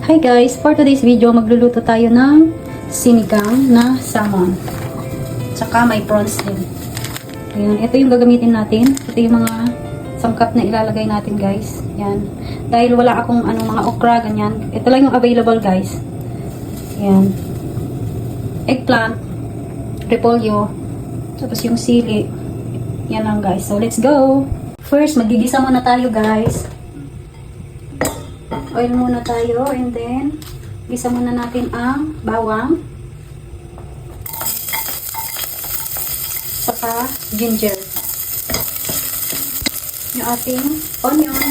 Hi guys, for today's video magluluto tayo ng sinigang na salmon. Tsaka may prawns din. Ayan, ito yung gagamitin natin. Ito yung mga sangkap na ilalagay natin guys. Ayan. Dahil wala akong mga okra, ganyan. Ito lang yung available guys. Ayan. Eggplant, repolyo, tapos yung sili. Yan lang guys. So let's go! First, magigisa muna tayo guys. Oil muna tayo and then gisa muna natin ang bawang saka ginger, yung ating onion,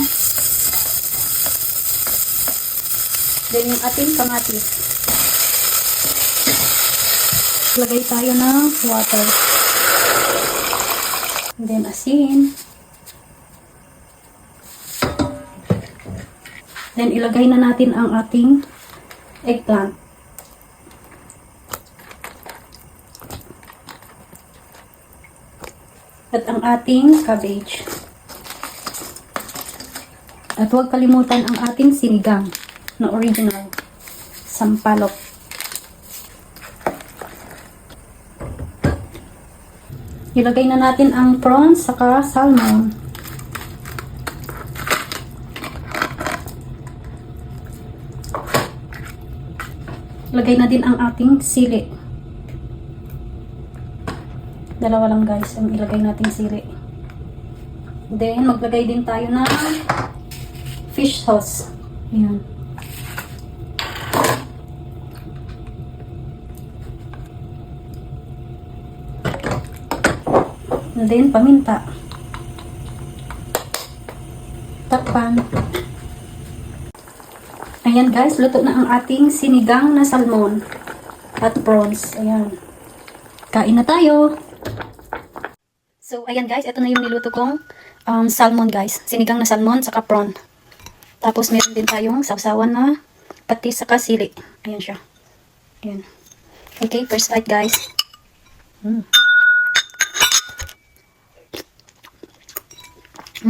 then yung ating kamatis. Lagay tayo ng water and then asin. Then, ilagay na natin ang ating eggplant. At ang ating cabbage. At huwag kalimutan ang ating sinigang na original. Sampalok. Ilagay na natin ang prawns saka salmon. Lagay na din ang ating sili. Dalawa lang guys ang ilagay nating sili. Then, maglagay din tayo ng fish sauce. Ayan. And then, paminta. Takpan. Ayan guys, luto na ang ating sinigang na salmon at prawns. Ayan. Kain na tayo. So, ayan guys, ito na yung niluto kong salmon guys. Sinigang na salmon saka prawn. Tapos meron din tayong sawsawan na patis saka sili. Ayan siya. Ayan. Okay, first bite guys.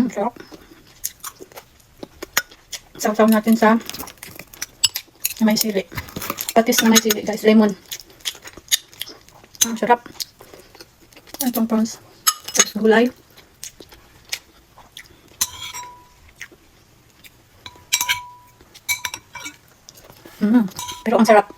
Sarap. Sawsaw natin sa may sili. Patis na may sili guys. Lemon. Sarap. Itong prawns. Tapos gulay. Pero ang sarap.